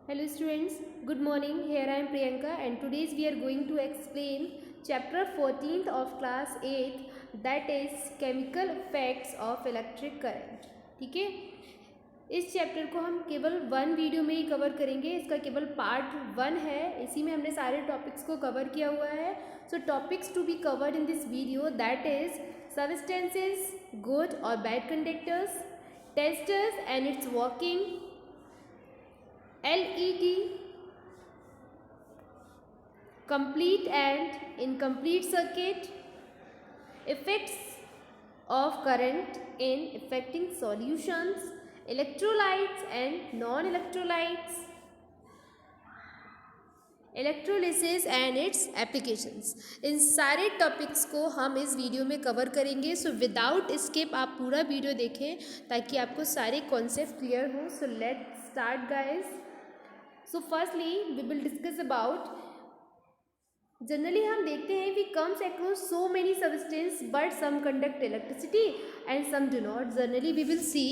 Hello students, good morning. Here I am Priyanka and today we are going to explain chapter 14th of class 8th, that is chemical effects of electric current. ठीक है, इस chapter को हम केवल one video में ही cover करेंगे. इसका केवल पार्ट 1 है. इसी में हमने सारे टॉपिक्स को कवर किया हुआ है. So topics to be covered in this video, that is substances, good और bad conductors, testers and its working, LED, complete and incomplete circuit, effects of current in affecting solutions, electrolytes and non-electrolytes, electrolysis and its applications. इन सारे topics को हम इस video में cover करेंगे. So without skip आप पूरा वीडियो देखें ताकि आपको सारे कॉन्सेप्ट क्लियर हों. So let's start guys. So firstly we will discuss about, generally हम देखते हैं we comes across so many substance but some conduct electricity and some do not. Generally we will see,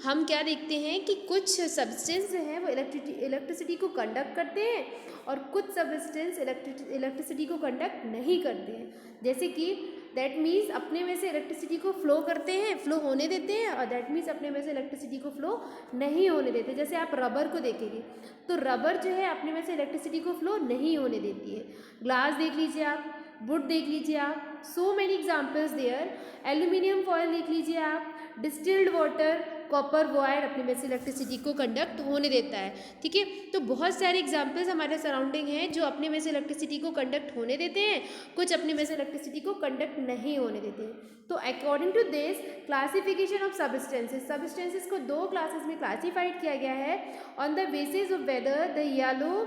हम क्या देखते हैं कि कुछ सबस्टेंस जो हैं वो इलेक्ट्रिसिटी को कंडक्ट करते हैं और कुछ सबस्टेंस इलेक्ट्रिसिटी को कंडक्ट नहीं करते हैं. जैसे कि दैट मीन्स अपने में से इलेक्ट्रिसिटी को फ्लो करते हैं, फ्लो होने देते हैं, और दैट मीन्स अपने में से इलेक्ट्रिसिटी को फ्लो नहीं होने देते. जैसे आप रबर को देखेंगे तो रबर जो है अपने में से इलेक्ट्रिसिटी को फ्लो नहीं होने देती है. ग्लास देख लीजिए आप, वुड देख लीजिए आप, so many examples there. Aluminium foil देख लीजिए आप, डिस्टिल्ड वाटर, कॉपर वायर अपने में से इलेक्ट्रिसिटी को कंडक्ट होने देता है. ठीक है, तो बहुत सारे एग्जाम्पल्स हमारे सराउंडिंग हैं जो अपने में से इलेक्ट्रिसिटी को कंडक्ट होने देते हैं, कुछ अपने में से इलेक्ट्रिसिटी को कंडक्ट नहीं होने देते हैं. तो according to this classification of substances को दो क्लासेस में क्लासीफाइड किया गया है on the basis of whether the yellow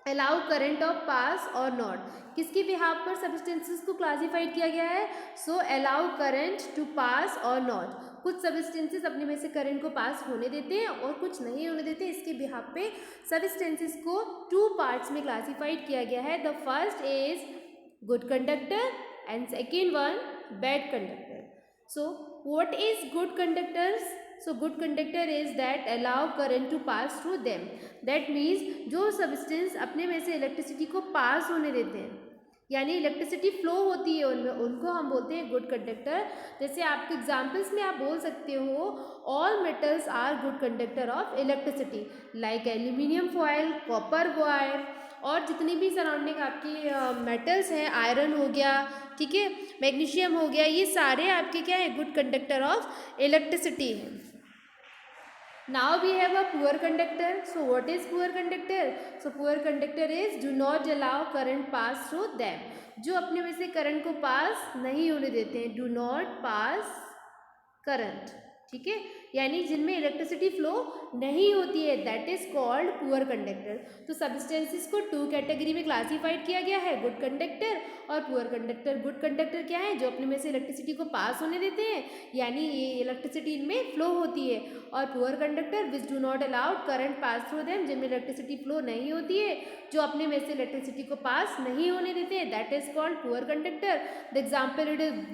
allow current of pass और नॉट. किसके बिहाफ पर सबस्टेंसेस को क्लासीफाइड किया गया है? सो अलाउ करंट टू पास और नॉट. कुछ सबस्टेंसेस अपने में से करंट को पास होने देते हैं और कुछ नहीं होने देते. इसके बिहाफ पे सबस्टेंसेस को टू पार्ट्स में क्लासीफाइड किया गया है. The first is good conductor and second one bad conductor. So what is good conductors? So good conductor is that allow current to pass through them. That means जो substance अपने में से electricity को पास होने देते हैं, यानी इलेक्ट्रिसिटी फ्लो होती है उनमें, उनको हम बोलते हैं गुड कंडक्टर. जैसे आपके एग्जाम्पल्स में आप बोल सकते हो, all metals are good conductor of electricity, like aluminium foil, copper wire, और जितनी भी सराउंडिंग आपकी मेटल्स हैं, आयरन हो गया, ठीक है, मैग्नीशियम हो गया, ये सारे आपके क्या है? गुड कंडक्टर ऑफ इलेक्ट्रिसिटी है. Now we have a poor conductor. So what is poor conductor? So poor conductor is do not allow current pass through them. जो अपने में से करंट को पास नहीं होने देते हैं, do not pass current. ठीक है, यानी जिनमें इलेक्ट्रिसिटी फ्लो नहीं होती है, that is called poor conductor. तो सबस्टेंसेस को टू कैटेगरी में क्लासीफाइड किया गया है, गुड कंडक्टर और पुअर कंडक्टर. गुड कंडक्टर क्या है? जो अपने में से इलेक्ट्रिसिटी को पास होने देते हैं, यानी ये इलेक्ट्रिसिटी इनमें फ्लो होती है. और poor conductor which do not allowed current pass through them, जिनमें इलेक्ट्रिसिटी फ्लो नहीं होती है, जो अपने में से इलेक्ट्रिसिटी को पास नहीं होने देते हैं, that is called poor conductor. The example it is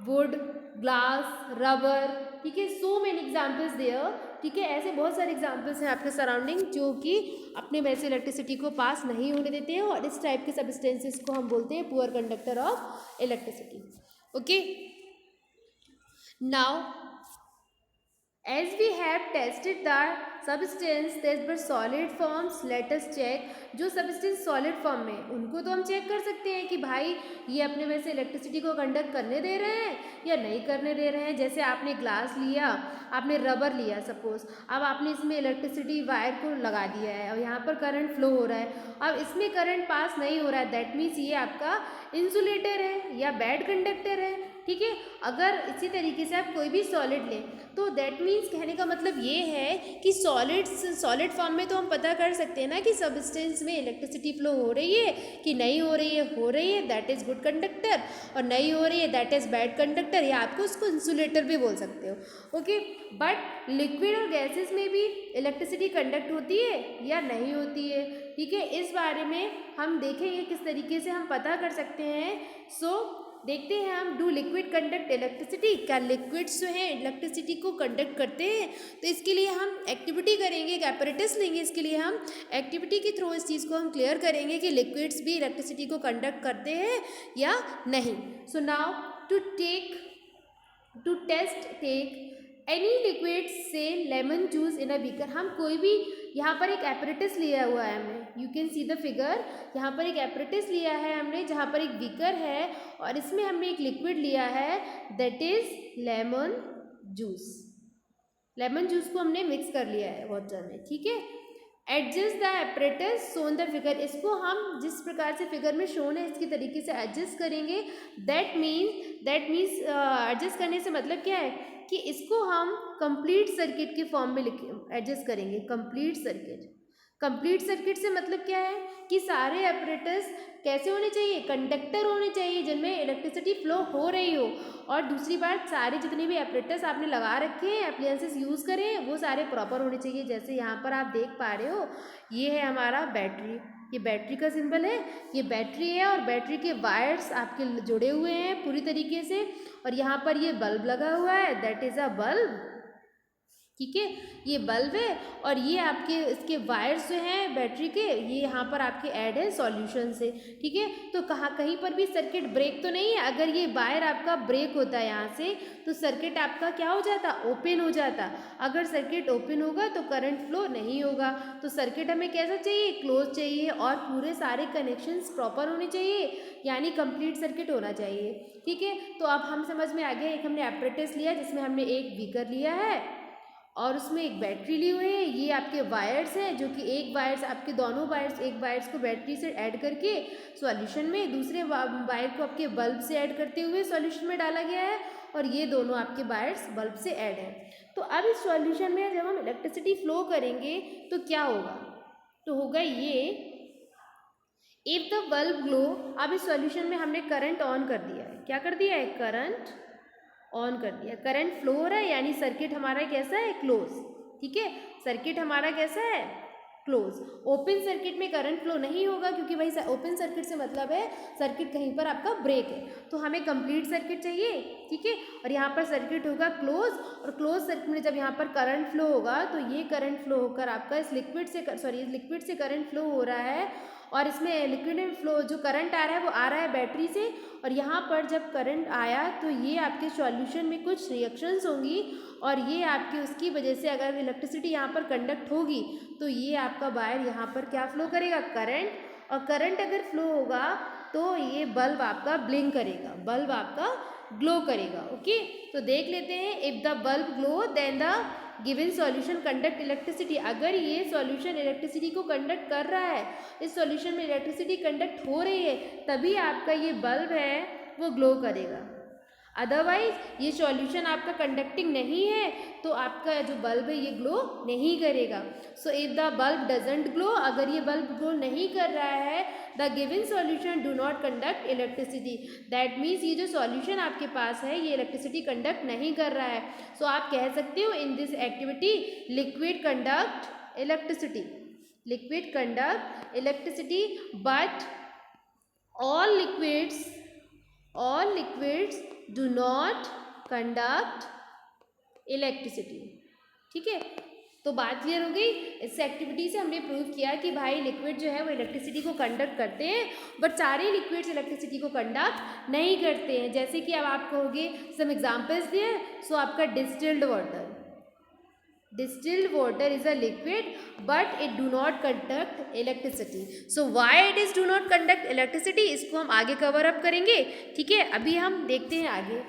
would, glass, rubber. ठीक है, सो मेनी एग्जाम्पल्स देयर. ठीक है, ऐसे बहुत सारे एग्जाम्पल्स हैं आपके सराउंडिंग जो कि अपने में से इलेक्ट्रिसिटी को पास नहीं होने देते हैं, और इस टाइप के सबस्टेंसेस को हम बोलते हैं poor conductor of electricity. Okay, now as we have tested the substance that were solid forms, let us check. जो substance solid form में, उनको तो हम चेक कर सकते हैं कि भाई ये अपने में से इलेक्ट्रिसिटी को कंडक्ट करने दे रहे हैं या नहीं करने दे रहे हैं. जैसे आपने ग्लास लिया, आपने रबर लिया सपोज, अब आपने इसमें इलेक्ट्रिसिटी वायर को लगा दिया है और यहाँ पर करंट फ्लो हो रहा है. अब इसमें करंट पास नहीं हो रहा है, दैट मीन्स ये आपका इंसुलेटर है या बैड कंडक्टर है. ठीक है, अगर इसी तरीके से आप कोई भी सॉलिड लें तो दैट मीन्स कहने का मतलब ये है कि सॉलिड फॉर्म में तो हम पता कर सकते हैं ना कि सबस्टेंस में इलेक्ट्रिसिटी फ्लो हो रही है कि नहीं हो रही है, दैट इज़ गुड कंडक्टर, और नहीं हो रही है दैट इज़ बैड कंडक्टर, या आपको उसको इंसुलेटर भी बोल सकते हो. ओके, बट लिक्विड और गैसेस में भी इलेक्ट्रिसिटी कंडक्ट होती है या नहीं होती है. ठीक है, इस बारे में हम देखेंगे किस तरीके से हम पता कर सकते हैं. सो देखते हैं हम, डू लिक्विड कंडक्ट इलेक्ट्रिसिटी, क्या लिक्विड्स जो हैं इलेक्ट्रिसिटी को कंडक्ट करते हैं? तो इसके लिए हम एक्टिविटी करेंगे, एक apparatus लेंगे, इसके लिए हम एक्टिविटी के थ्रू इस चीज़ को हम क्लियर करेंगे कि लिक्विड्स भी इलेक्ट्रिसिटी को कंडक्ट करते हैं या नहीं। So now to test take any liquid say lemon juice in a beaker. हम कोई भी, यहाँ पर एक apparatus लिया हुआ है हमने, you can see the figure, यहाँ पर एक apparatus लिया है हमने जहाँ पर एक बीकर है और इसमें हमने एक लिक्विड लिया है that is lemon juice. Lemon juice को हमने मिक्स कर लिया है वाटर में, ठीक है। Adjust the apparatus shown the figure, इसको हम जिस प्रकार से फिगर में शोन है इसकी तरीके से एडजस्ट करेंगे। दैट मीन्स एडजस्ट करने से मतलब क्या है कि इसको हम कंप्लीट सर्किट के फॉर्म में एडजस्ट करेंगे। कंप्लीट सर्किट से मतलब क्या है कि सारे apparatus कैसे होने चाहिए, कंडक्टर होने चाहिए जिनमें इलेक्ट्रिसिटी फ्लो हो रही हो। और दूसरी बात, सारे जितने भी apparatus आपने लगा रखे हैं, अप्लायंसेस यूज़ करें, वो सारे प्रॉपर होने चाहिए। जैसे यहाँ पर आप देख पा रहे हो, ये है हमारा बैटरी, ये बैटरी का सिंबल है, ये बैटरी है और बैटरी के वायर्स आपके जुड़े हुए हैं पूरी तरीके से। और यहाँ पर ये बल्ब लगा हुआ है, दैट इज़ अ बल्ब, ठीक है, ये बल्ब है। और ये आपके इसके वायर्स जो हैं बैटरी के, ये यहाँ पर आपके ऐड है सॉल्यूशन से, ठीक है। तो कहीं पर भी सर्किट ब्रेक तो नहीं है। अगर ये वायर आपका ब्रेक होता है यहाँ से, तो सर्किट आपका क्या हो जाता, ओपन हो जाता। अगर सर्किट ओपन होगा तो करंट फ्लो नहीं होगा। तो सर्किट हमें कैसा चाहिए, क्लोज चाहिए और पूरे सारे कनेक्शंस प्रॉपर होने चाहिए, यानी कंप्लीट सर्किट होना चाहिए, ठीक है। तो अब हम समझ में आ गया, एक हमने apparatus लिया जिसमें हमने एक बीकर लिया है और उसमें एक बैटरी ली हुई है। ये आपके वायर्स हैं जो कि एक वायर्स, आपके दोनों वायर्स, एक वायर्स को बैटरी से ऐड करके सॉल्यूशन में, दूसरे वायर को आपके बल्ब से ऐड करते हुए सॉल्यूशन में डाला गया है और ये दोनों आपके वायर्स बल्ब से ऐड हैं। तो अब इस सॉल्यूशन में जब हम इलेक्ट्रिसिटी फ्लो करेंगे तो क्या होगा, तो होगा ये, इफ द बल्ब ग्लो। अब इस सॉल्यूशन में हमने करंट ऑन कर दिया है, क्या कर दिया है, करंट ऑन कर दिया, करंट फ्लो हो रहा है, यानी सर्किट हमारा कैसा है, क्लोज, ठीक है। सर्किट हमारा कैसा है, क्लोज। ओपन सर्किट में करंट फ्लो नहीं होगा क्योंकि भाई ओपन सर्किट से मतलब है सर्किट कहीं पर आपका ब्रेक है। तो हमें कंप्लीट सर्किट चाहिए, ठीक है। और यहाँ पर सर्किट होगा क्लोज, और क्लोज सर्किट में जब यहाँ पर करंट फ्लो होगा तो ये करंट फ्लो होकर आपका इस लिक्विड से करंट फ्लो हो रहा है। और इसमें लिक्विड में फ्लो जो करंट आ रहा है वो आ रहा है बैटरी से। और यहाँ पर जब करंट आया तो ये आपके सॉल्यूशन में कुछ रिएक्शंस होंगी और ये आपकी उसकी वजह से अगर इलेक्ट्रिसिटी यहाँ पर कंडक्ट होगी तो ये आपका वायर यहाँ पर क्या फ्लो करेगा, करंट। और करंट अगर फ्लो होगा तो ये बल्ब आपका ब्लिंक करेगा, बल्ब आपका ग्लो करेगा, ओके। तो देख लेते हैं, if the bulb glow then the given solution conduct electricity. अगर ये सॉल्यूशन इलेक्ट्रिसिटी को कंडक्ट कर रहा है, इस सॉल्यूशन में इलेक्ट्रिसिटी कंडक्ट हो रही है, तभी आपका ये बल्ब है वो ग्लो करेगा। अदरवाइज ये सॉल्यूशन आपका कंडक्टिंग नहीं है तो आपका जो बल्ब है ये ग्लो नहीं करेगा। So if the bulb doesn't glow, अगर ये बल्ब ग्लो नहीं कर रहा है, the given solution do not conduct electricity, that means ये जो सॉल्यूशन आपके पास है ये इलेक्ट्रिसिटी कंडक्ट नहीं कर रहा है। सो आप कह सकते हो in this activity liquid conduct electricity, liquid conduct electricity, but all liquids do not conduct electricity, ठीक है। तो बात क्लियर हो गई। इस एक्टिविटी से हमने प्रूव किया कि भाई लिक्विड जो है वो इलेक्ट्रिसिटी को कंडक्ट करते हैं, बट सारे लिक्विड्स इलेक्ट्रिसिटी को कंडक्ट नहीं करते हैं। जैसे कि अब आप कहोगे सम एग्जांपल्स दिए, सो आपका distilled water, distilled water is a liquid but it do not conduct electricity. So why it is do not conduct electricity, इसको हम आगे कवर अप करेंगे, ठीक है। अभी हम देखते हैं आगे।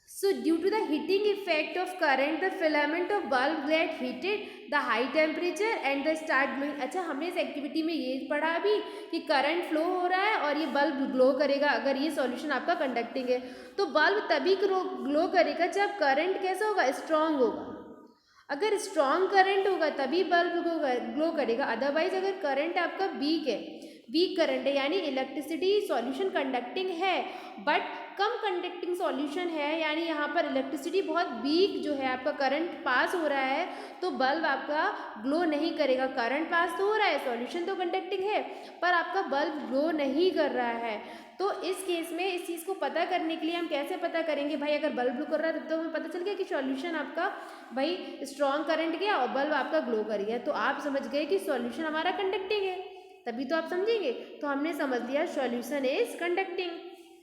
So due to the heating effect of current, the filament of bulb get heated, the high temperature and the start glowing. अच्छा, हमने इस एक्टिविटी में ये पढ़ा अभी कि करंट फ्लो हो रहा है और ये बल्ब ग्लो करेगा अगर ये सॉल्यूशन आपका कंडक्टिंग है। तो बल्ब तभी ग्लो करेगा जब करंट कैसा होगा, स्ट्रॉन्ग होगा। अगर स्ट्रॉन्ग करंट होगा तभी बल्ब ग्लो करेगा, अदरवाइज अगर करंट आपका वीक है, वीक करंट है, यानी इलेक्ट्रिसिटी सॉल्यूशन कंडक्टिंग है बट कम कंडक्टिंग सॉल्यूशन है, यानी यहाँ पर इलेक्ट्रिसिटी बहुत वीक जो है, आपका करंट पास हो रहा है तो बल्ब आपका ग्लो नहीं करेगा। करंट पास तो हो रहा है, सॉल्यूशन तो कंडक्टिंग है, पर आपका बल्ब ग्लो नहीं कर रहा है। तो इस केस में इस चीज़ को पता करने के लिए हम कैसे पता करेंगे भाई, अगर बल्ब ग्लो कर रहा है तो हमें पता चल गया कि सॉल्यूशन आपका भाई स्ट्रॉन्ग करंट गया और बल्ब आपका ग्लो कर गया, तो आप समझ गए कि सॉल्यूशन हमारा कंडक्टिंग है, तभी तो आप समझेंगे। तो हमने समझ लिया सॉल्यूशन इज कंडक्टिंग,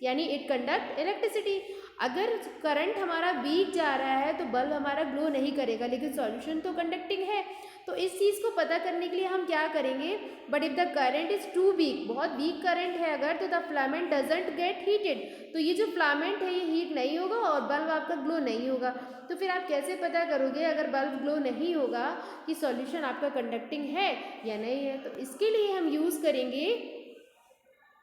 यानी इट कंडक्ट इलेक्ट्रिसिटी। अगर करंट हमारा वीक जा रहा है तो बल्ब हमारा ग्लो नहीं करेगा, लेकिन सॉल्यूशन तो कंडक्टिंग है। तो इस चीज़ को पता करने के लिए हम क्या करेंगे, but if the current is too weak, बहुत वीक करंट है अगर, तो the filament doesn't get heated, तो ये जो फिलामेंट है ये हीट नहीं होगा और बल्ब आपका ग्लो नहीं होगा। तो फिर आप कैसे पता करोगे अगर बल्ब ग्लो नहीं होगा कि सॉल्यूशन आपका कंडक्टिंग है या नहीं है। तो इसके लिए हम यूज़ करेंगे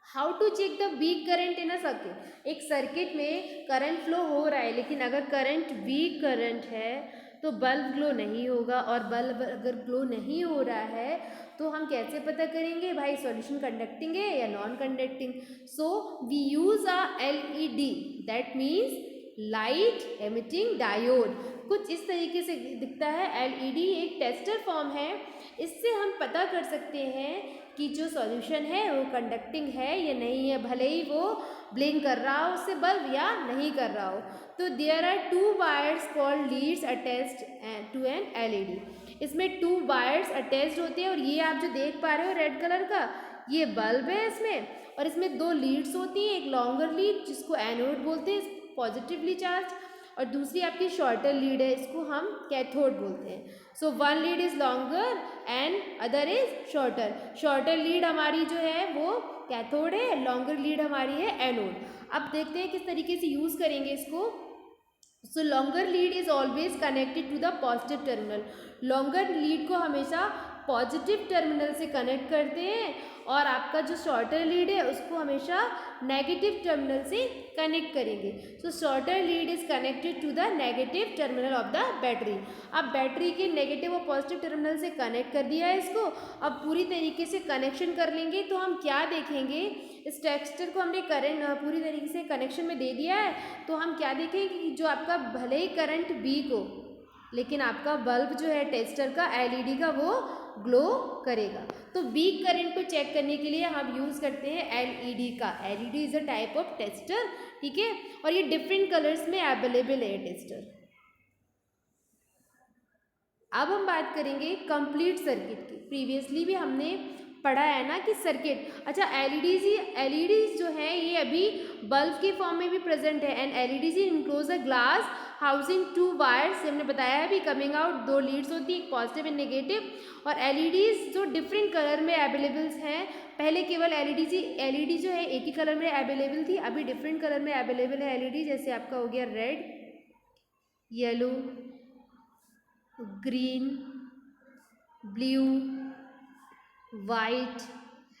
how to check the weak current in a circuit. एक सर्किट में करंट फ्लो हो रहा है, लेकिन अगर करंट वीक करंट है तो बल्ब ग्लो नहीं होगा, और बल्ब अगर ग्लो नहीं हो रहा है तो हम कैसे पता करेंगे भाई सॉल्यूशन कंडक्टिंग है या non conducting. So we use a LED, that means light emitting diode. कुछ इस तरीके से दिखता है, LED एक टेस्टर फॉर्म है, इससे हम पता कर सकते हैं कि जो सॉल्यूशन है वो कंडक्टिंग है या नहीं है, भले ही वो ब्लिंक कर रहा हो उससे बल्ब या नहीं कर रहा हो। तो there are 2 wires called leads attached to an LED। इसमें 2 वायर्स अटैच्ड होते हैं, और ये आप जो देख पा रहे हो रेड कलर का, ये बल्ब है इसमें, और इसमें 2 लीड्स होती हैं, एक लॉन्गर लीड जिसको एनोड बोलते हैं पॉजिटिवली चार्ज, और दूसरी आपकी शॉर्टर लीड है, इसको हम कैथोड बोलते हैं। So one lead is longer and other is shorter. Shorter lead हमारी जो है वो कैथोड है, लॉन्गर लीड हमारी है एनोड। अब देखते हैं किस तरीके से यूज़ करेंगे इसको। So longer lead is always connected to the positive terminal. Longer lead को हमेशा पॉजिटिव टर्मिनल से कनेक्ट करते हैं, और आपका जो शॉर्टर लीड है उसको हमेशा नेगेटिव टर्मिनल से कनेक्ट करेंगे। So shorter lead is connected to the negative terminal of the battery. अब बैटरी के नेगेटिव और पॉजिटिव टर्मिनल से कनेक्ट कर दिया है इसको, अब पूरी तरीके से कनेक्शन कर लेंगे। तो हम क्या देखेंगे, इस टेक्सचर को हमने करंट पूरी तरीके से कनेक्शन में दे दिया है, तो हम क्या देखेंगे कि जो आपका भले ही करंट वीक हो, लेकिन आपका बल्ब जो है टेस्टर का LED का वो ग्लो करेगा। तो वीक करंट को चेक करने के लिए हम यूज़ करते हैं LED का। LED is a type of tester, ठीक है, और ये डिफरेंट कलर्स में अवेलेबल है टेस्टर। अब हम बात करेंगे कंप्लीट सर्किट की। प्रीवियसली भी हमने पढ़ा है ना कि सर्किट, अच्छा LEDs जो है ये अभी बल्ब के फॉर्म में भी प्रेजेंट है, and LEDs enclose a glass housing 2 wires. हमने बताया है अभी कमिंग आउट 2 लीड्स होती है, एक पॉजिटिव एंड नेगेटिव। और LEDs जो डिफरेंट कलर में अवेलेबल्स हैं, पहले केवल LED जो है एक ही कलर में अवेलेबल थी, अभी डिफरेंट कलर में अवेलेबल है LED। जैसे आपका हो गया red, yellow, green, blue, white,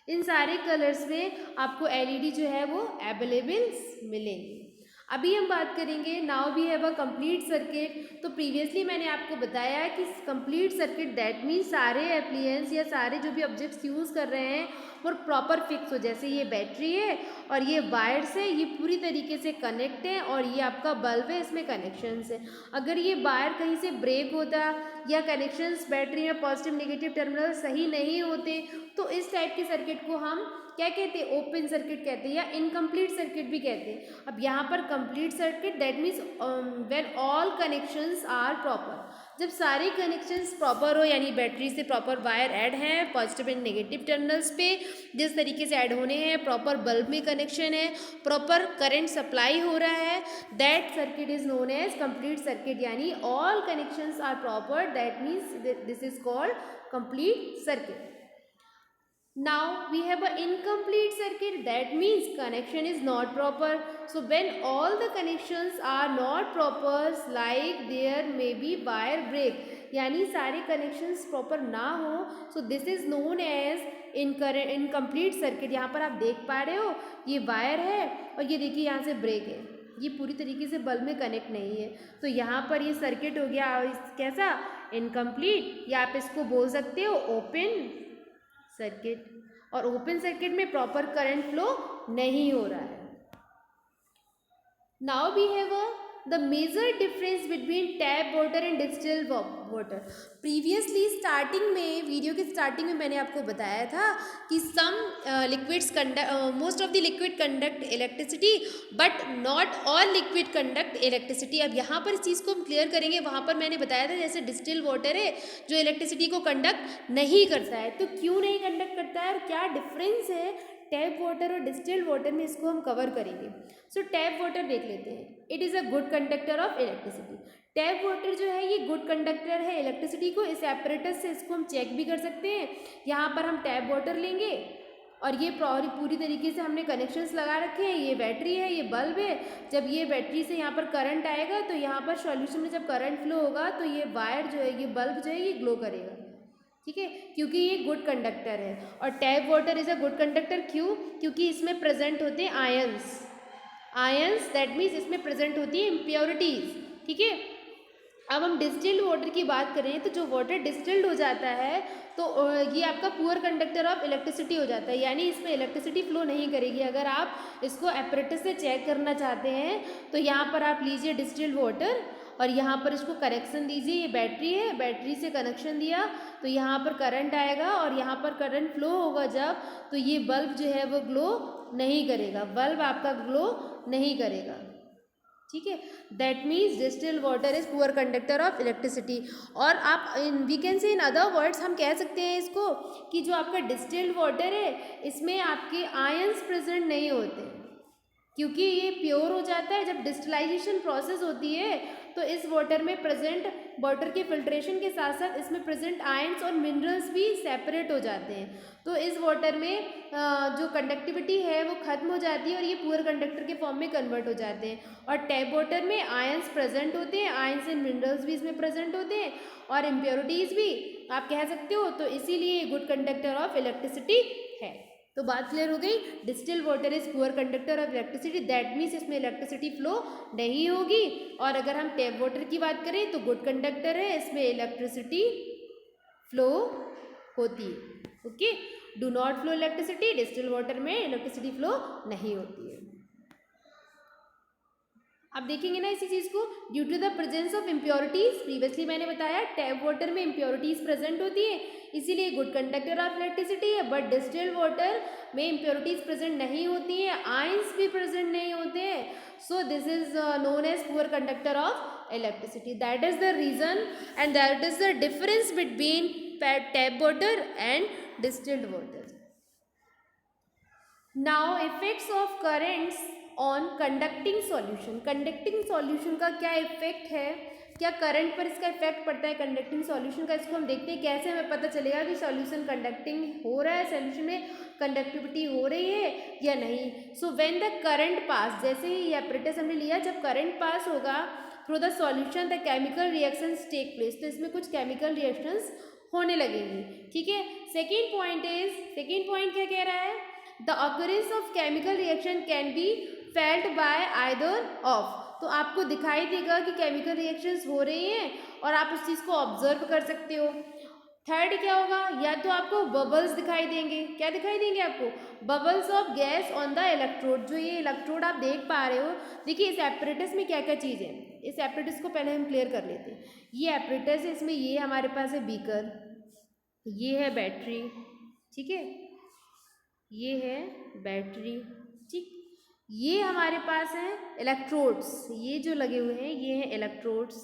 इन सारे कलर्स में आपको LED जो है वो अवेलेबल्स मिलेंगे। अभी हम बात करेंगे now we have a complete circuit. तो प्रीवियसली मैंने आपको बताया कि कंप्लीट सर्किट दैट मीन्स सारे एप्लियंस या सारे जो भी ऑब्जेक्ट्स यूज़ कर रहे हैं वो प्रॉपर फिक्स हो। जैसे ये बैटरी है और ये वायर्स है, ये पूरी तरीके से कनेक्ट है, और ये आपका बल्ब है, इसमें कनेक्शंस है। अगर ये वायर कहीं से ब्रेक होता या कनेक्शंस बैटरी में पॉजिटिव नेगेटिव टर्मिनल सही नहीं होते, तो इस टाइप के सर्किट को हम क्या कहते हैं, ओपन सर्किट कहते हैं या इनकम्प्लीट सर्किट भी कहते हैं। अब यहाँ पर complete circuit that means when all connections are proper, जब सारे कनेक्शंस प्रॉपर हो, यानी बैटरी से प्रॉपर वायर ऐड हैं पॉजिटिव एंड नेगेटिव टर्मिनल्स पे जिस तरीके से ऐड होने हैं, प्रॉपर बल्ब में कनेक्शन है, प्रॉपर करंट सप्लाई हो रहा है, that circuit is known as complete circuit. यानी all connections are proper, that means this is called complete circuit. Now we have an incomplete circuit, that means connection is not proper. So when all the connections are not proper, like there may be wire break, यानी सारे connections proper ना हो, so this is known as incomplete circuit। यहाँ पर आप देख पा रहे हो ये वायर है और ये देखिए यहाँ से ब्रेक है, ये पूरी तरीके से बल्ब में कनेक्ट नहीं है, तो यहाँ पर ये सर्किट हो गया कैसा, इनकम्प्लीट, या आप इसको बोल सकते हो ओपन सर्किट। और ओपन सर्किट में प्रॉपर करंट फ्लो नहीं हो रहा है। Now we have the major difference between tap water and distilled water. Previously starting में, वीडियो के स्टार्टिंग में मैंने आपको बताया था कि some liquids most of the liquid conduct electricity but not all liquid conduct electricity. अब यहाँ पर इस चीज़ को हम क्लियर करेंगे। वहाँ पर मैंने बताया था जैसे डिस्टिल वाटर है जो इलेक्ट्रिसिटी को कंडक्ट नहीं करता है, तो क्यों नहीं कंडक्ट करता है और क्या डिफरेंस है टैप वाटर और डिस्टिल्ड वाटर में, इसको हम कवर करेंगे। सो टैप वाटर देख लेते हैं। It is a good conductor of electricity. Tap water जो है ये गुड कंडक्टर है इलेक्ट्रिसिटी को। इस एपरेटस से इसको हम चेक भी कर सकते हैं। यहाँ पर हम टैप वाटर लेंगे और ये पूरी तरीके से हमने कनेक्शंस लगा रखे हैं। ये बैटरी है, ये बल्ब है। जब ये बैटरी से यहाँ पर करंट आएगा तो यहाँ पर सॉल्यूशन में जब करंट फ्लो होगा तो ये वायर जो है, ये बल्ब जो है, ये ग्लो करेगा, ठीक है, क्योंकि ये गुड कंडक्टर है। और tap water is a good conductor क्यों? क्योंकि इसमें प्रेजेंट होते हैं आयंस, दैट मीन्स इसमें प्रेजेंट होती है इम्प्योरिटीज़, ठीक है। अब हम डिस्टिल्ड वाटर की बात करें तो जो वाटर डिस्टिल्ड हो जाता है तो ये आपका पुअर कंडक्टर ऑफ इलेक्ट्रिसिटी हो जाता है, यानी इसमें इलेक्ट्रिसिटी फ्लो नहीं करेगी। अगर आप इसको एपरेटस से चेक करना चाहते हैं तो यहाँ पर आप लीजिए डिस्टिल्ड वाटर और यहाँ पर इसको कनेक्शन दीजिए। ये बैटरी है, बैटरी से कनेक्शन दिया तो यहाँ पर करंट आएगा और यहाँ पर करंट फ्लो होगा जब, तो ये बल्ब जो है वो ग्लो नहीं करेगा, बल्ब आपका ग्लो नहीं करेगा, ठीक है। That means distilled water is poor conductor of electricity. और आप वी कैन से इन अदर वर्ड्स हम कह सकते हैं इसको कि जो आपका डिस्टिल्ड वाटर है इसमें आपके आयंस प्रेजेंट नहीं होते, क्योंकि ये प्योर हो जाता है। जब डिस्टिलाइजेशन प्रोसेस होती है तो इस वाटर में प्रेजेंट, वाटर के फिल्ट्रेशन के साथ साथ इसमें प्रेजेंट आयंस और मिनरल्स भी सेपरेट हो जाते हैं, तो इस वाटर में जो कंडक्टिविटी है वो खत्म हो जाती है और ये पुअर कंडक्टर के फॉर्म में कन्वर्ट हो जाते हैं। और टैप वाटर में आयंस प्रेजेंट होते हैं, आयंस एंड मिनरल्स भी इसमें प्रेजेंट होते हैं और इम्प्योरिटीज़ भी आप कह सकते हो, तो इसीलिए ये गुड कंडक्टर ऑफ इलेक्ट्रिसिटी है। तो बात क्लियर हो गई। Distilled water is poor conductor of electricity, that means इसमें इलेक्ट्रिसिटी फ्लो नहीं होगी। और अगर हम टैप वाटर की बात करें तो गुड कंडक्टर है, इसमें इलेक्ट्रिसिटी फ्लो होती है, okay. Do not flow electricity, distilled water में इलेक्ट्रिसिटी फ्लो नहीं होती है। अब देखेंगे ना इसी चीज़ को, due to the presence of impurities, previously मैंने बताया टैप वाटर में इम्प्योरिटीज़ प्रेजेंट होती है, इसीलिए गुड कंडक्टर ऑफ इलेक्ट्रिसिटी है। बट डिस्टिल्ड वाटर में इम्प्योरिटीज़ प्रेजेंट नहीं होती हैं, आयंस भी प्रेजेंट नहीं होते हैं, so this is known as poor conductor of electricity. That is the reason and that is the difference between tap water and distilled water. Now effects of currents on conducting solution. Conducting solution का क्या effect है, क्या current पर इसका effect पड़ता है conducting solution का, इसको हम देखते हैं। कैसे हमें पता चलेगा कि सॉल्यूशन कंडक्टिंग हो रहा है, सॉल्यूशन में कंडक्टिविटी हो रही है या नहीं। So when the current pass, जैसे ही ये एपरेटस हमने लिया, जब करंट पास होगा through the solution the chemical reactions take place, तो इसमें कुछ केमिकल रिएक्शंस होने लगेंगी, ठीक है। सेकेंड पॉइंट क्या कह रहा है, the occurrence of chemical reaction can be felt by either of, तो आपको दिखाई देगा कि केमिकल रिएक्शंस हो रही हैं और आप उस चीज़ को ऑब्जर्व कर सकते हो। थर्ड क्या होगा, या तो आपको बबल्स दिखाई देंगे, क्या दिखाई देंगे आपको, bubbles of gas on the electrode. जो ये इलेक्ट्रोड आप देख पा रहे हो, देखिए इस एपरेटस में क्या क्या चीज़ है, इस एपरेटस को पहले हम क्लियर कर लेते हैं। ये एपरेटस है, इसमें ये हमारे पास है बीकर, ये है बैटरी, ठीक है, ये है बैटरी, ठीक, ये हमारे पास है इलेक्ट्रोड्स, ये जो लगे हुए हैं ये हैं इलेक्ट्रोड्स,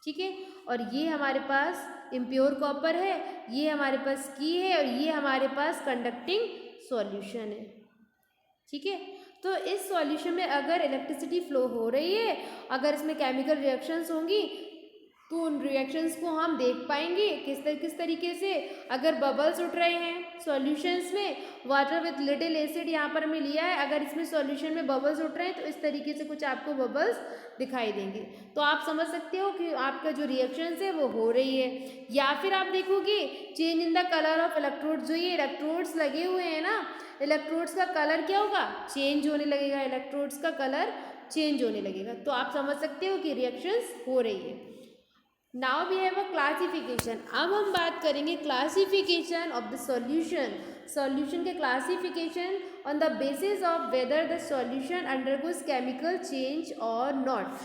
ठीक है। और ये हमारे पास इम्प्योर कॉपर है, ये हमारे पास की है और ये हमारे पास कंडक्टिंग सॉल्यूशन है, ठीक है। तो इस सॉल्यूशन में अगर इलेक्ट्रिसिटी फ्लो हो रही है, अगर इसमें केमिकल रिएक्शंस होंगी तो उन रिएक्शंस को हम देख पाएंगे किस तरीके से। अगर बबल्स उठ रहे हैं सॉल्यूशंस में, वाटर विथ लिटिल एसिड यहाँ पर हमने लिया है, अगर इसमें सॉल्यूशन में बबल्स उठ रहे हैं तो इस तरीके से कुछ आपको बबल्स दिखाई देंगे, तो आप समझ सकते हो कि आपका जो रिएक्शंस है वो हो रही है। या फिर आप देखोगे change in the colour of electrodes, जो ये इलेक्ट्रोड्स लगे हुए हैं ना, इलेक्ट्रोड्स का कलर क्या होगा, चेंज होने लगेगा, इलेक्ट्रोड्स का कलर चेंज होने लगेगा, तो आप समझ सकते हो कि रिएक्शंस हो रही है। Now we have a classification. अब हम बात करेंगे classification of the solution. Solution के classification on the basis of whether the solution undergoes chemical change और नॉट।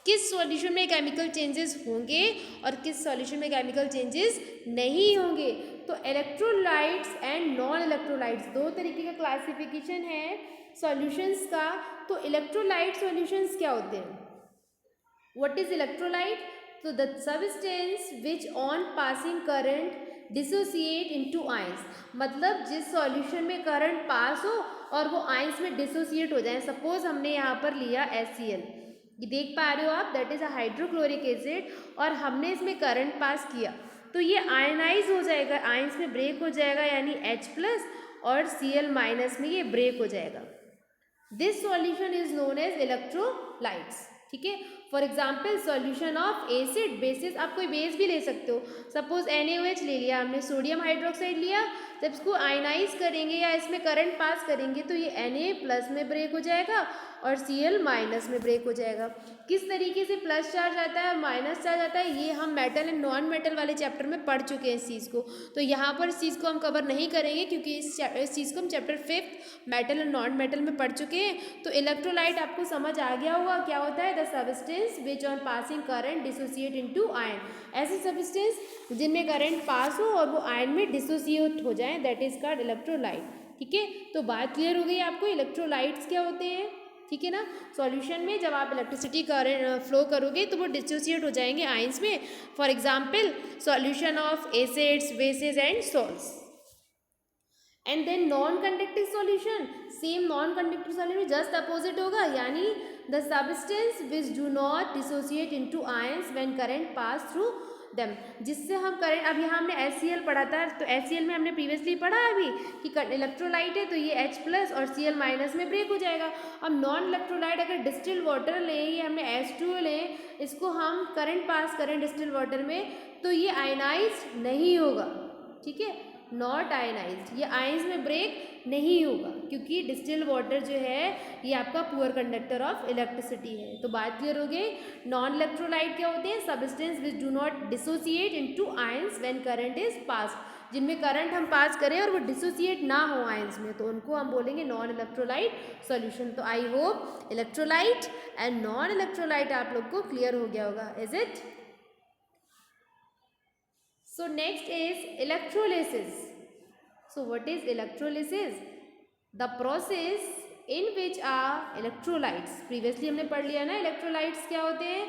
किस सॉल्यूशन में केमिकल चेंजेस होंगे और किस सॉल्यूशन में केमिकल चेंजेस नहीं होंगे। तो इलेक्ट्रोलाइट्स एंड नॉन इलेक्ट्रोलाइट्स दो तरीके का क्लासिफिकेशन है सॉल्यूशंस का। तो इलेक्ट्रोलाइट सॉल्यूशंस क्या होते हैं? What is electrolyte? So the substance which on passing current dissociate into ions, मतलब जिस सॉल्यूशन में करंट पास हो और वो आइंस में डिसोसिएट हो जाए। सपोज हमने यहाँ पर लिया HCl, ये देख पा रहे हो आप, that is a hydrochloric acid, और हमने इसमें करंट पास किया तो ये आयनाइज हो जाएगा, आइंस में ब्रेक हो जाएगा, यानी H+ और Cl- में ये ब्रेक हो जाएगा। This solution is known as electrolytes. ठीक है, for example solution of acid, bases, आप कोई बेस भी ले सकते हो। सपोज NaOH ले लिया हमने, सोडियम हाइड्रोक्साइड लिया, जब इसको आयनाइज करेंगे या इसमें करंट पास करेंगे तो ये Na+ में ब्रेक हो जाएगा और Cl- में ब्रेक हो जाएगा। किस तरीके से प्लस चार्ज आता है और माइनस चार्ज आता है ये हम मेटल एंड नॉन मेटल वाले चैप्टर में पढ़ चुके हैं इस चीज़ को, तो यहाँ पर इस चीज़ को हम कवर नहीं करेंगे क्योंकि इस चीज़ को हम chapter 5 metal and non metal में पढ़ चुके हैं। तो इलेक्ट्रोलाइट आपको समझ आ गया होगा क्या होता है। The substance which on passing current dissociate into ion, ऐसे सब्सटेंस जिनमें करंट पास हो और वो आयन में डिसोसिएट हो जाए, दैट इज कॉल्ड इलेक्ट्रोलाइट। ठीक है, तो बात क्लियर हो गई आपको इलेक्ट्रोलाइट्स क्या होते हैं। ठीक है ना, सॉल्यूशन में जब आप इलेक्ट्रिसिटी करंट फ्लो करोगे तो वो डिसोसिएट हो जाएंगे आयंस में। For example solution of acids, bases and salts. And then non conducting solution, same non conducting solution just opposite होगा, यानी the substance which do not dissociate into ions when current pass through them, जिससे हम current, अब यहाँ हमने HCl पढ़ा था, तो HCl में हमने प्रीवियसली पढ़ा अभी कि इलेक्ट्रोलाइट है तो ये H+ और Cl- में ब्रेक हो जाएगा। अब नॉन इलेक्ट्रोलाइट अगर डिस्टिल वाटर लें, ये हमने H2O लें, इसको हम करंट पास करें डिस्टिल वाटर में तो ये आयनाइज नहीं होगा। ठीक है, नॉट आयनाइज्ड, ये आयंस में ब्रेक नहीं होगा क्योंकि डिस्टिल वाटर जो है ये आपका पुअर कंडक्टर ऑफ इलेक्ट्रिसिटी है। तो बात क्लियर हो गई। नॉन इलेक्ट्रोलाइट क्या होते हैं? Substance which do not dissociate into ions when current is pass, जिनमें करंट हम पास करें और वो डिसोसिएट ना हो आयंस में, तो उनको हम बोलेंगे नॉन इलेक्ट्रोलाइट सॉल्यूशन। तो I hope electrolyte and non electrolyte आप लोग को क्लियर हो गया होगा। Is it? So next is electrolysis. So what is electrolysis? The process in which are electrolytes. Previously हमने पढ़ लिया ना electrolytes क्या होते हैं।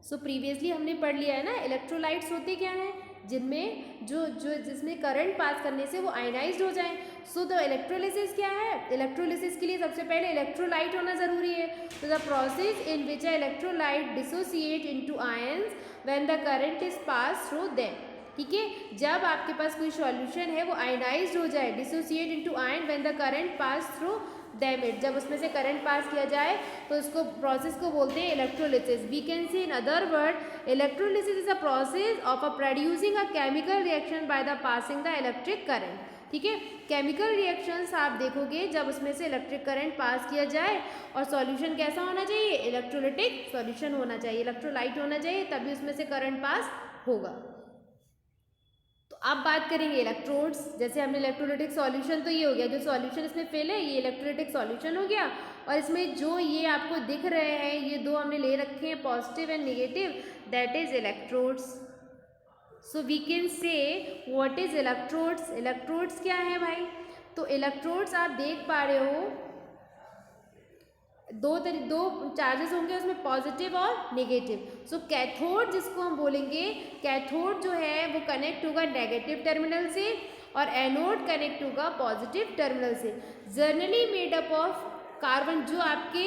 सो प्रीवियसली हमने पढ़ लिया है ना इलेक्ट्रोलाइट्स होते क्या हैं, जिनमें जो जो जिसमें करंट पास करने से वो आयनाइज्ड हो जाए। सो द इलेक्ट्रोलिसिस क्या है? इलेक्ट्रोलिसिस के लिए सबसे पहले इलेक्ट्रोलाइट होना ज़रूरी है। तो the process in which a electrolyte dissociate into ions when the current is pass through them. ठीक है, जब आपके पास कोई सॉल्यूशन है वो आयनाइज्ड हो जाए, dissociate into ion when the current pass through damage, जब उसमें से करंट पास किया जाए तो उसको प्रोसेस को बोलते हैं electrolysis. We can see in other word electrolysis is a process of a producing a chemical reaction by the passing the electric current. ठीक है, केमिकल रिएक्शंस आप देखोगे जब उसमें से इलेक्ट्रिक करंट पास किया जाए, और सॉल्यूशन कैसा होना चाहिए? इलेक्ट्रोलिटिक सॉल्यूशन होना चाहिए, इलेक्ट्रोलाइट होना चाहिए, तभी उसमें से करंट पास होगा। तो अब बात करेंगे इलेक्ट्रोड्स। जैसे हमने इलेक्ट्रोलिटिक सॉल्यूशन तो ये हो गया, जो सॉल्यूशन इसमें फिल है ये इलेक्ट्रोलिटिक सॉल्यूशन हो गया, और इसमें जो ये आपको दिख रहे हैं ये दो हमने ले रखे हैं positive and negative, that is electrodes. So we can say what is electrodes. Electrodes क्या है भाई? तो इलेक्ट्रोड्स आप देख पा रहे हो दो चार्जेस होंगे उसमें, पॉजिटिव और नेगेटिव। सो कैथोड जिसको हम बोलेंगे, कैथोड जो है वो कनेक्ट होगा नेगेटिव टर्मिनल से और एनोड कनेक्ट होगा पॉजिटिव टर्मिनल से। Generally made up of carbon, जो आपके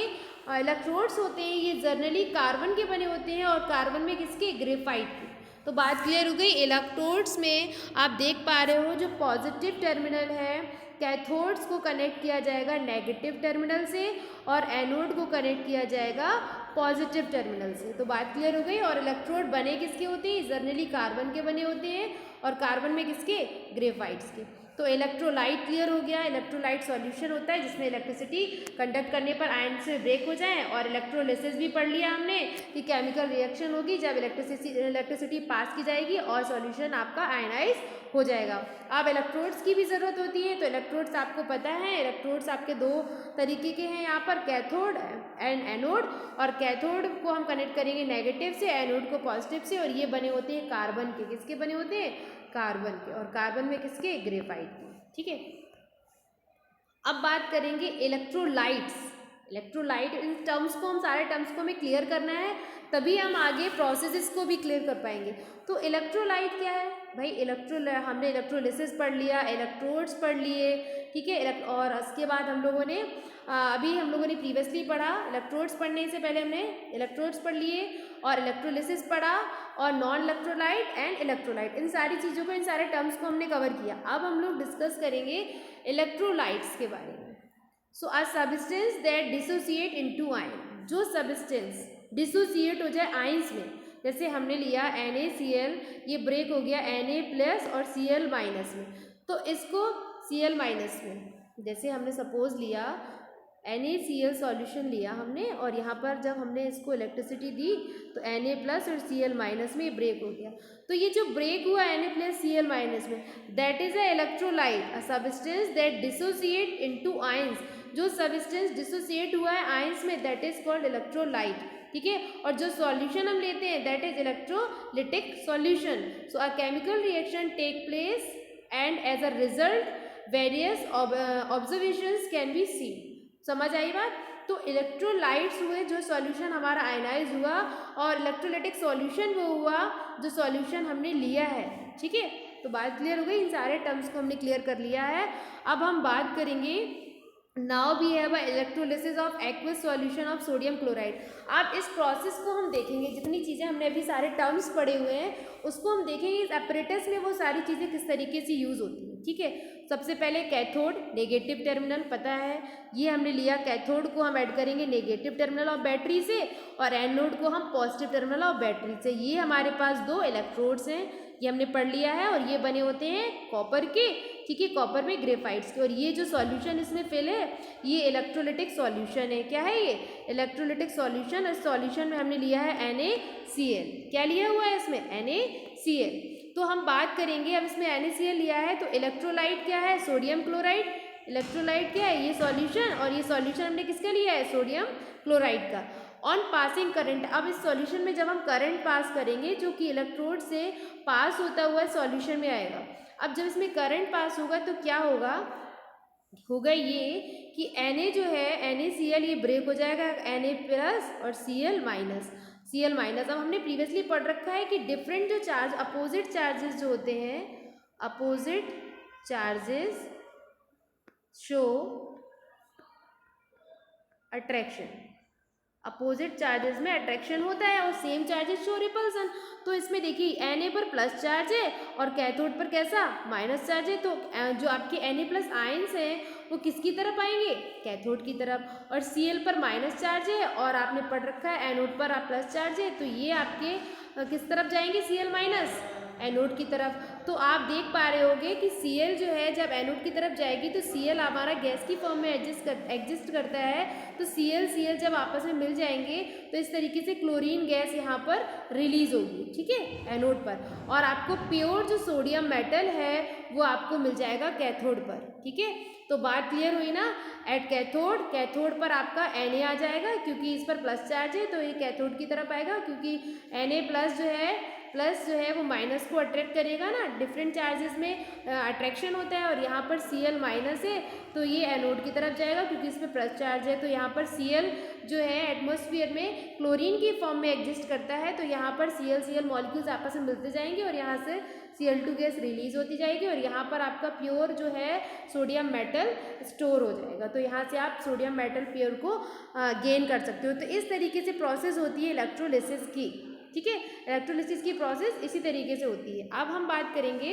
इलेक्ट्रोड्स होते हैं ये जर्नली कार्बन के बने होते हैं, और कार्बन में किसके? ग्रेफाइट के। तो बात क्लियर हो गई। इलेक्ट्रोड्स में आप देख पा रहे हो जो पॉजिटिव टर्मिनल है कैथोड्स को कनेक्ट किया जाएगा नेगेटिव टर्मिनल से, और एनोड को कनेक्ट किया जाएगा पॉजिटिव टर्मिनल से। तो बात क्लियर हो गई। और इलेक्ट्रोड बने किसके होते हैं? जर्नली कार्बन के बने होते हैं, और कार्बन में किसके? ग्रेफाइट्स के। तो इलेक्ट्रोलाइट क्लियर हो गया। इलेक्ट्रोलाइट सॉल्यूशन होता है जिसमें इलेक्ट्रिसिटी कंडक्ट करने पर आयन से ब्रेक हो जाए। और इलेक्ट्रोलिसिस भी पढ़ लिया हमने कि केमिकल रिएक्शन होगी जब इलेक्ट्रिसिटी पास की जाएगी और सॉल्यूशन आपका आयनाइज हो जाएगा। अब इलेक्ट्रोड्स की भी ज़रूरत होती है, तो इलेक्ट्रोड्स आपको पता है, इलेक्ट्रोड्स आपके दो तरीके के हैं यहाँ पर, कैथोड एंड एनोड। और कैथोड को हम कनेक्ट करेंगे नेगेटिव से, एनोड को पॉजिटिव से, और ये बने होते हैं कार्बन के। किसके बने होते हैं? कार्बन के। और कार्बन में किसके? ग्रेफाइट के। ठीक है, अब बात करेंगे इलेक्ट्रोलाइट्स। इलेक्ट्रोलाइट इन टर्म्स को, हम सारे टर्म्स को हमें क्लियर करना है, तभी हम आगे प्रोसेसेस को भी क्लियर कर पाएंगे। तो इलेक्ट्रोलाइट क्या है भाई? हमने इलेक्ट्रोलिसिस पढ़ लिया, इलेक्ट्रोड्स पढ़ लिए, ठीक है। और उसके बाद हम लोगों ने अभी हम लोगों ने प्रीवियसली पढ़ा, इलेक्ट्रोड्स पढ़ने से पहले हमने इलेक्ट्रोड्स पढ़ लिए और इलेक्ट्रोलिसिस पढ़ा और नॉन इलेक्ट्रोलाइट एंड इलेक्ट्रोलाइट, इन सारी चीज़ों को, इन सारे टर्म्स को हमने कवर किया। अब हम लोग डिस्कस करेंगे इलेक्ट्रोलाइट्स के बारे में। So a substance that dissociate into ion, जो सब्सटेंस डिसोसिएट हो जाए आयंस में, जैसे हमने लिया NaCl, ये ब्रेक हो गया Na+ और Cl- में, तो इसको Cl- में, जैसे हमने सपोज लिया NaCl सॉल्यूशन लिया हमने, और यहाँ पर जब हमने इसको इलेक्ट्रिसिटी दी तो Na+ और Cl- में ब्रेक हो गया। तो ये जो ब्रेक हुआ Na+ Cl- में, that is a electrolyte, a substance that dissociate into ions, जो सब्सटेंस डिसोसिएट हुआ है आयंस में, दैट इज कॉल्ड इलेक्ट्रोलाइट। ठीक है, और जो सॉल्यूशन हम लेते हैं that is electrolytic solution. So a chemical reaction take place and as a result various observations can be seen. समझ आई बात? तो इलेक्ट्रोलाइट्स हुए जो सॉल्यूशन हमारा आयनाइज हुआ, और इलेक्ट्रोलिटिक सॉल्यूशन वो हुआ जो सॉल्यूशन हमने लिया है। ठीक है, तो बात क्लियर हो गई, इन सारे टर्म्स को हमने क्लियर कर लिया है। अब हम बात करेंगे now we have a electrolysis of aqueous solution of sodium chloride. अब इस प्रोसेस को हम देखेंगे, जितनी चीज़ें हमने अभी सारे टर्म्स पढ़े हुए हैं उसको हम देखेंगे इस एपरेटस में वो सारी चीज़ें किस तरीके से यूज़ होती हैं। ठीक है, सबसे पहले कैथोड, नेगेटिव टर्मिनल पता है, ये हमने लिया। कैथोड को हम ऐड करेंगे नेगेटिव टर्मिनल ऑफ बैटरी से, और एनोड को हम पॉजिटिव टर्मिनल ऑफ बैटरी से। ये हमारे पास दो इलेक्ट्रोड्स हैं, ये हमने पढ़ लिया है, और ये बने होते हैं कॉपर के। ठीक है, कॉपर में ग्रेफाइट्स के। और ये जो सॉल्यूशन इसमें फिल है ये इलेक्ट्रोलिटिक सॉल्यूशन है। क्या है ये? Electrolytic solution. इस सॉल्यूशन में हमने लिया है NaCl। क्या लिया हुआ है इसमें? NaCl। तो हम बात करेंगे, अब इसमें NaCl लिया है तो इलेक्ट्रोलाइट क्या है? Sodium chloride. इलेक्ट्रोलाइट क्या है? ये सॉल्यूशन, और ये सॉल्यूशन हमने किसका लिया है? सोडियम क्लोराइड का। ऑन पासिंग करंट, अब इस सॉल्यूशन में जब हम करंट पास करेंगे जो कि इलेक्ट्रोड से पास होता हुआ सॉल्यूशन में आएगा। अब जब इसमें करंट पास होगा तो क्या होगा? होगा ये कि Na जो है NaCl ये ब्रेक हो जाएगा, Na+ और Cl-। अब हमने प्रीवियसली पढ़ रखा है कि डिफरेंट जो चार्ज, अपोजिट चार्जेस जो होते हैं, opposite charges show attraction. Opposite charges में अट्रैक्शन होता है और सेम चार्जेस शो रिपल्सन। तो इसमें देखिए Na पर प्लस चार्ज है और कैथोड पर कैसा? माइनस चार्ज है। तो जो आपके Na+ आयंस हैं वो किसकी तरफ आएंगे? कैथोड की तरफ। और Cl पर माइनस चार्ज है और आपने पढ़ रखा है एनोड पर प्लस चार्ज है, तो ये आपके किस तरफ जाएंगे? Cl- एनोड की तरफ। तो आप देख पा रहे होगे कि Cl जो है जब एनोड की तरफ जाएगी तो Cl हमारा गैस की फॉर्म में एग्जिस्ट करता है। तो Cl जब आपस में मिल जाएंगे तो इस तरीके से क्लोरीन गैस यहाँ पर रिलीज होगी। ठीक है, एनोड पर। और आपको प्योर जो सोडियम मेटल है वो आपको मिल जाएगा कैथोड पर। ठीक है, तो बात क्लियर हुई ना? एट कैथोड पर आपका Na आ जाएगा क्योंकि इस पर प्लस चार्ज है, तो ये कैथोड की तरफ आएगा क्योंकि Na+ प्लस जो है वो माइनस को अट्रैक्ट करेगा ना, डिफरेंट चार्जेस में अट्रैक्शन होता है। और यहाँ पर Cl- है तो ये एनोड की तरफ जाएगा क्योंकि इसमें प्लस चार्ज है। तो यहाँ पर Cl जो है एटमॉस्फेयर में क्लोरीन की फॉर्म में एग्जिस्ट करता है, तो यहाँ पर Cl मॉलिक्यूल्स आपस में मिलते जाएंगे और यहाँ से Cl2 गैस रिलीज होती जाएगी और यहाँ पर आपका प्योर जो है सोडियम मेटल स्टोर हो जाएगा। तो यहाँ से आप सोडियम मेटल प्योर को गेन कर सकते हो। तो इस तरीके से प्रोसेस होती है इलेक्ट्रोलिसिस की। ठीक है, इलेक्ट्रोलिसिस की प्रोसेस इसी तरीके से होती है। अब हम बात करेंगे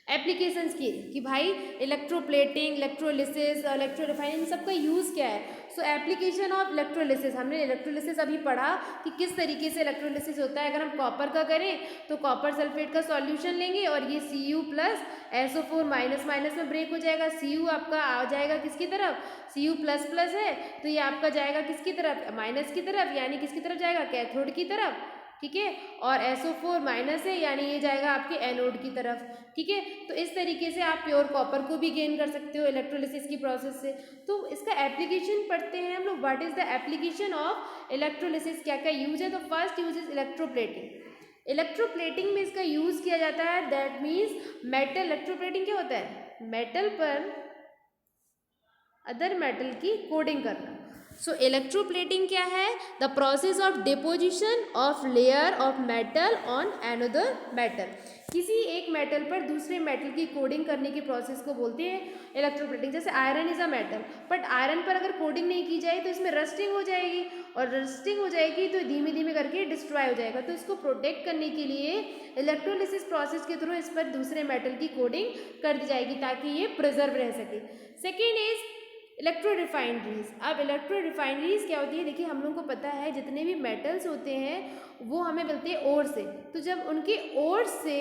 एप्लीकेशंस की कि भाई इलेक्ट्रोप्लेटिंग, इलेक्ट्रोलिसिस, इलेक्ट्रो रिफाइनिंग, इन सब का यूज़ क्या है। सो एप्लीकेशन ऑफ इलेक्ट्रोलिसिस, हमने इलेक्ट्रोलिसिस अभी पढ़ा कि किस तरीके से इलेक्ट्रोलिसिस होता है। अगर हम कॉपर का करें तो कॉपर सल्फेट का सॉल्यूशन लेंगे और ये Cu plus SO4 minus minus में ब्रेक हो जाएगा। Cu आपका आ जाएगा किसकी तरफ, Cu प्लस प्लस है तो ये आपका जाएगा किसकी तरफ, माइनस की तरफ, यानी किसकी तरफ जाएगा, कैथोड की तरफ, ठीक है। और SO4 माइनस है यानी ये जाएगा आपके एनोड की तरफ, ठीक है। तो इस तरीके से आप प्योर कॉपर को भी गेन कर सकते हो इलेक्ट्रोलिसिस की प्रोसेस से। तो इसका एप्लीकेशन पढ़ते हैं हम लोग, what is the application of electrolysis, क्या क्या यूज है। तो first use is electroplating. Electroplating में इसका यूज किया जाता है, दैट मीन्स मेटल, इलेक्ट्रोप्लेटिंग क्या होता है, मेटल पर अदर मेटल की कोडिंग करना। सो इलेक्ट्रोप्लेटिंग क्या है, the process of deposition of layer of metal on another metal. किसी एक मेटल पर दूसरे मेटल की कोडिंग करने की प्रोसेस को बोलते हैं इलेक्ट्रोप्लेटिंग। जैसे iron is a metal, but iron पर अगर कोडिंग नहीं की जाए तो इसमें रस्टिंग हो जाएगी, और रस्टिंग हो जाएगी तो धीमे धीमे करके डिस्ट्रॉय हो जाएगा। तो इसको प्रोटेक्ट करने के लिए इलेक्ट्रोलिसिस प्रोसेस के थ्रू इस पर दूसरे मेटल की कोडिंग कर दी जाएगी ताकि ये प्रिजर्व रह सके। Second is electro refineries. अब इलेक्ट्रो रिफाइनरीज क्या होती है, देखिए हम लोग को पता है जितने भी मेटल्स होते हैं वो हमें मिलते हैं ओर से। तो जब उनके ओर से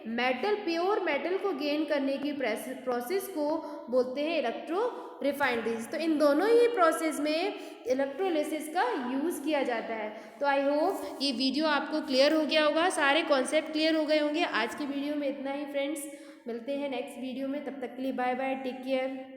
मेटल, प्योर मेटल को गेन करने की प्रोसेस को बोलते हैं इलेक्ट्रो रिफाइनरीज। तो इन दोनों ही प्रोसेस में इलेक्ट्रोलिसिस का यूज़ किया जाता है। तो आई होप ये वीडियो आपको क्लियर हो गया होगा, सारे कॉन्सेप्ट क्लियर हो गए होंगे। आज की वीडियो में इतना ही फ्रेंड्स, मिलते हैं नेक्स्ट वीडियो में, तब तक के लिए बाय बाय, टेक केयर।